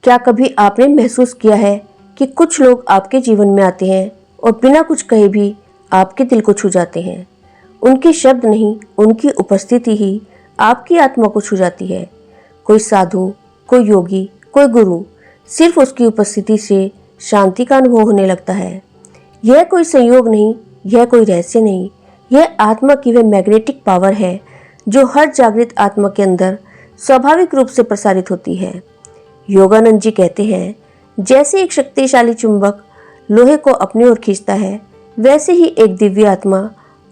क्या कभी आपने महसूस किया है कि कुछ लोग आपके जीवन में आते हैं और बिना कुछ कहे भी आपके दिल को छू जाते हैं? उनके शब्द नहीं, उनकी उपस्थिति ही आपकी आत्मा को छू जाती है। कोई साधु, कोई योगी, कोई गुरु, सिर्फ उसकी उपस्थिति से शांति का अनुभव होने लगता है। यह कोई संयोग नहीं, यह कोई रहस्य नहीं, यह आत्मा की वह मैग्नेटिक पावर है जो हर जागृत आत्मा के अंदर स्वाभाविक रूप से प्रसारित होती है। योगानंद जी कहते हैं, जैसे एक शक्तिशाली चुंबक लोहे को अपनी ओर खींचता है, वैसे ही एक दिव्य आत्मा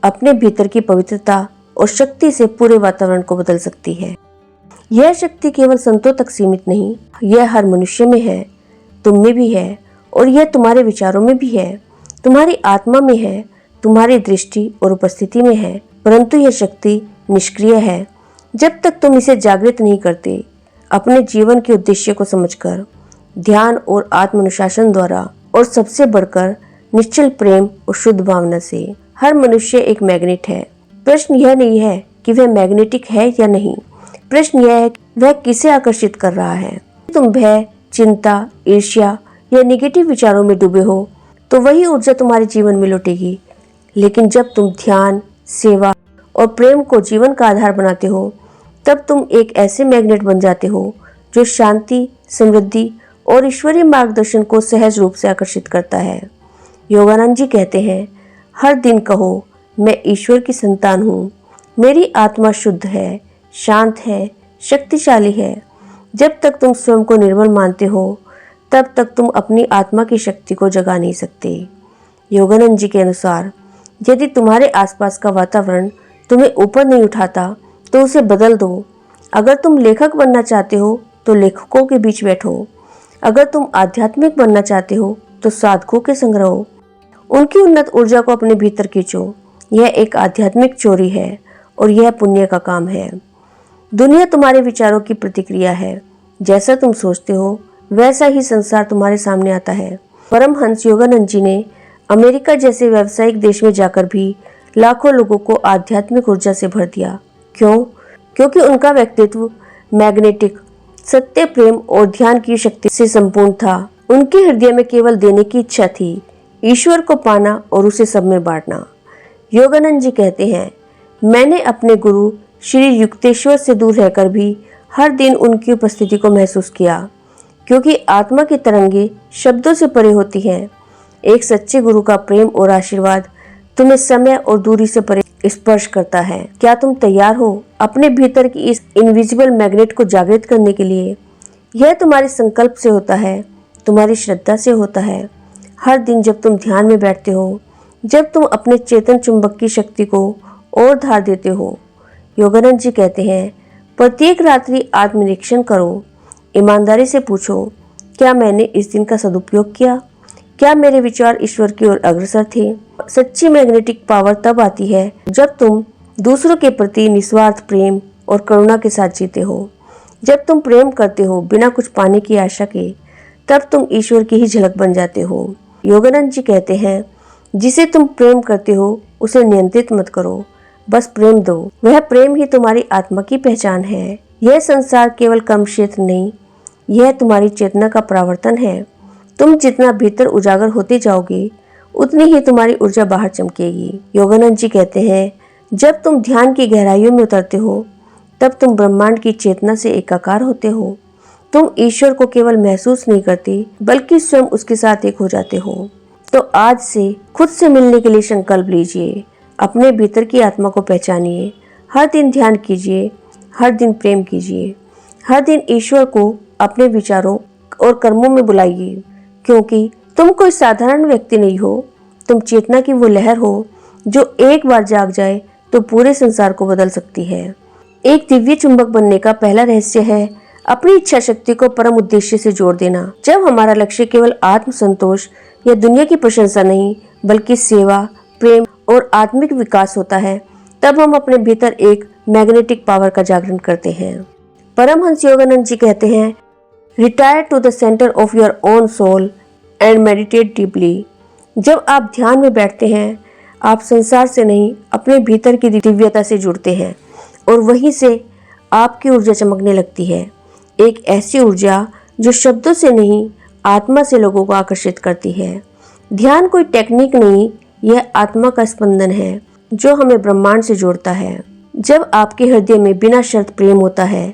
अपने भीतर की पवित्रता और शक्ति से पूरे वातावरण को बदल सकती है। यह शक्ति केवल संतों तक सीमित नहीं, यह हर मनुष्य में है, तुम में भी है, और यह तुम्हारे विचारों में भी है, तुम्हारी आत्मा में है, तुम्हारी दृष्टि और उपस्थिति में है। परंतु यह शक्ति निष्क्रिय है जब तक तुम इसे जागृत नहीं करते। अपने जीवन के उद्देश्य को समझकर, ध्यान और आत्मानुशासन द्वारा, और सबसे बढ़कर निश्चल प्रेम और शुद्ध भावना से। हर मनुष्य एक मैग्नेट है। प्रश्न यह नहीं है कि वह मैग्नेटिक है या नहीं, प्रश्न यह है कि वह किसे आकर्षित कर रहा है। तुम भय, चिंता, ईर्ष्या या नेगेटिव विचारों में डूबे हो तो वही ऊर्जा तुम्हारे जीवन में लौटेगी। लेकिन जब तुम ध्यान, सेवा और प्रेम को जीवन का आधार बनाते हो, तब तुम एक ऐसे मैग्नेट बन जाते हो जो शांति, समृद्धि और ईश्वरीय मार्गदर्शन को सहज रूप से आकर्षित करता है। योगानंद जी कहते हैं, हर दिन कहो, मैं ईश्वर की संतान हूँ, मेरी आत्मा शुद्ध है, शांत है, शक्तिशाली है। जब तक तुम स्वयं को निर्मल मानते हो, तब तक तुम अपनी आत्मा की शक्ति को जगा नहीं सकते। योगानंद जी के अनुसार, यदि तुम्हारे आसपास का वातावरण तुम्हें ऊपर नहीं उठाता तो उसे बदल दो। अगर तुम लेखक बनना चाहते हो तो लेखकों के बीच बैठो। अगर तुम आध्यात्मिक बनना चाहते हो तो साधकों के संग रहो। उनकी उन्नत ऊर्जा को अपने भीतर खींचो। यह एक आध्यात्मिक चोरी है और यह पुण्य का काम है। दुनिया तुम्हारे विचारों की प्रतिक्रिया है। जैसा तुम सोचते हो वैसा ही संसार तुम्हारे सामने आता है। परमहंस योगानंद जी ने अमेरिका जैसे व्यावसायिक देश में जाकर भी लाखों लोगों को आध्यात्मिक ऊर्जा से भर दिया। क्यों? क्योंकि उनका व्यक्तित्व मैग्नेटिक, सत्य, प्रेम और ध्यान की शक्ति से संपूर्ण था। उनके हृदय में केवल देने की इच्छा थी, ईश्वर को पाना और उसे सब में बांटना। योगानंद जी कहते हैं, मैंने अपने गुरु श्री युक्तेश्वर से दूर रहकर भी हर दिन उनकी उपस्थिति को महसूस किया, क्योंकि आत्मा की तरंगे शब्दों से परे होती हैं। एक सच्चे गुरु का प्रेम और आशीर्वाद तुम्हें समय और दूरी से परे स्पर्श करता है। क्या तुम तैयार हो अपने भीतर की इस इनविजिबल मैग्नेट को जागृत करने के लिए? यह तुम्हारे संकल्प से होता है, तुम्हारी श्रद्धा से होता है। हर दिन जब तुम ध्यान में बैठते हो, जब तुम अपने चेतन चुंबक की शक्ति को और धार देते हो। योगानंद जी कहते हैं, प्रत्येक रात्रि आत्मनिरीक्षण करो। ईमानदारी से पूछो, क्या मैंने इस दिन का सदुपयोग किया? क्या मेरे विचार ईश्वर की ओर अग्रसर थे? सच्ची मैग्नेटिक पावर तब आती है जब तुम दूसरों के प्रति निस्वार्थ प्रेम और करुणा के साथ जीते हो। जब तुम प्रेम करते हो बिना कुछ पाने की आशा के, तब तुम ईश्वर की ही झलक बन जाते हो। योगानंद जी कहते हैं, जिसे तुम प्रेम करते हो उसे नियंत्रित मत करो, बस प्रेम दो। वह प्रेम ही तुम्हारी आत्मा की पहचान है। यह संसार केवल कर्म क्षेत्र नहीं, यह तुम्हारी चेतना का परावर्तन है। तुम जितना भीतर उजागर होते जाओगे, उतनी ही तुम्हारी ऊर्जा बाहर चमकेगी। योगानंद जी कहते हैं, जब तुम ध्यान की गहराइयों में उतरते हो, तब तुम ब्रह्मांड की चेतना से एकाकार होते हो। तुम ईश्वर को केवल महसूस नहीं करते, बल्कि स्वयं उसके साथ एक हो जाते हो। तो आज से खुद से मिलने के लिए संकल्प लीजिए। अपने भीतर की आत्मा को पहचानिए। हर दिन ध्यान कीजिए, हर दिन प्रेम कीजिए, हर दिन ईश्वर को अपने विचारों और कर्मों में बुलाइए, क्योंकि तुम कोई साधारण व्यक्ति नहीं हो। तुम चेतना की वो लहर हो जो एक बार जाग जाए तो पूरे संसार को बदल सकती है। एक दिव्य चुंबक बनने का पहला रहस्य है अपनी इच्छा शक्ति को परम उद्देश्य से जोड़ देना। जब हमारा लक्ष्य केवल आत्म संतोष या दुनिया की प्रशंसा नहीं, बल्कि सेवा, प्रेम और आत्मिक विकास होता है, तब हम अपने भीतर एक मैग्नेटिक पावर का जागरण करते हैं। परमहंस योगानंद जी कहते हैं, retire to the centre of your own soul and meditate deeply. जब आप ध्यान में बैठते हैं, आप संसार से नहीं, अपने भीतर की दिव्यता से जुड़ते हैं और वहीं से आपकी ऊर्जा चमकने लगती है। एक ऐसी ऊर्जा जो शब्दों से नहीं आत्मा से लोगों को आकर्षित करती है। ध्यान कोई टेक्निक नहीं, यह आत्मा का स्पंदन है जो हमें ब्रह्मांड से जोड़ता है। जब आपके हृदय में बिना शर्त प्रेम होता है,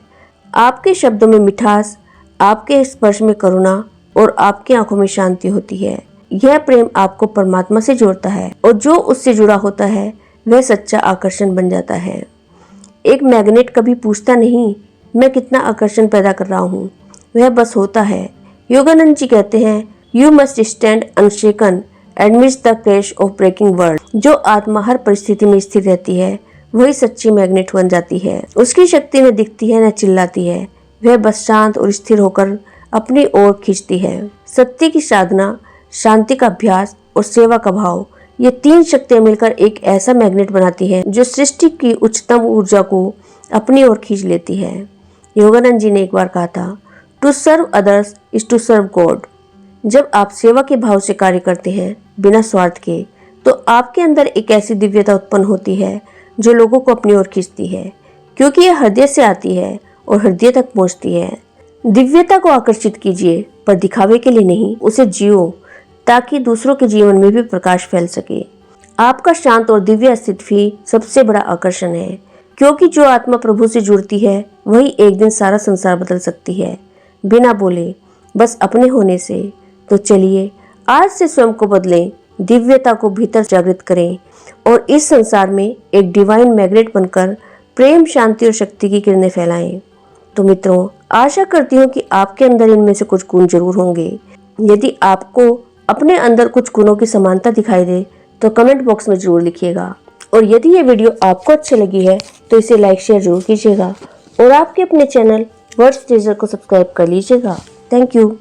आपके शब्दों में मिठास, आपके स्पर्श में करुणा और आपकी आंखों में शांति होती है, यह प्रेम आपको परमात्मा से जोड़ता है और जो उससे जुड़ा होता है वह सच्चा आकर्षण बन जाता है। एक मैग्नेट कभी पूछता नहीं मैं कितना आकर्षण पैदा कर रहा हूँ, वह बस होता है। योगानंद जी कहते हैं, you must stand unshaken amidst the crash of breaking world. जो आत्मा हर परिस्थिति में स्थिर रहती है वही सच्ची मैग्नेट बन जाती है। उसकी शक्ति न दिखती है न चिल्लाती है, वह बस शांत और स्थिर होकर अपनी ओर खींचती है। सत्य की साधना, शांति का अभ्यास और सेवा का भाव, ये तीन शक्तियां मिलकर एक ऐसा मैग्नेट बनाती है जो सृष्टि की उच्चतम ऊर्जा को अपनी ओर खींच लेती है। योगानंद जी ने एक बार कहा था, to serve others is to serve God. जब आप सेवा के भाव से कार्य करते हैं बिना स्वार्थ के, तो आपके अंदर एक ऐसी दिव्यता उत्पन्न होती है जो लोगों को अपनी ओर खींचती है, क्योंकि यह हृदय से आती है और हृदय तक पहुंचती है। दिव्यता को आकर्षित कीजिए, पर दिखावे के लिए नहीं, उसे जियो ताकि दूसरों के जीवन में भी प्रकाश फैल सके। आपका शांत और दिव्य अस्तित्व ही सबसे बड़ा आकर्षण है, क्योंकि जो आत्मा प्रभु से जुड़ती है वही एक दिन सारा संसार बदल सकती है, बिना बोले, बस अपने होने से। तो चलिए आज से स्वयं को बदलें, दिव्यता को भीतर जागृत करें और इस संसार में एक डिवाइन मैग्नेट बनकर प्रेम, शांति और शक्ति की किरणें फैलाएं। तो मित्रों, आशा करती हूँ कि आपके अंदर इनमें से कुछ गुण जरूर होंगे। यदि आपको अपने अंदर कुछ गुणों की समानता दिखाई दे तो कमेंट बॉक्स में जरूर लिखिएगा। और यदि ये वीडियो आपको अच्छी लगी है तो इसे लाइक शेयर जरूर कीजिएगा और आपके अपने चैनल वर्ड्स ट्रेजर को सब्सक्राइब कर लीजिएगा। Thank you.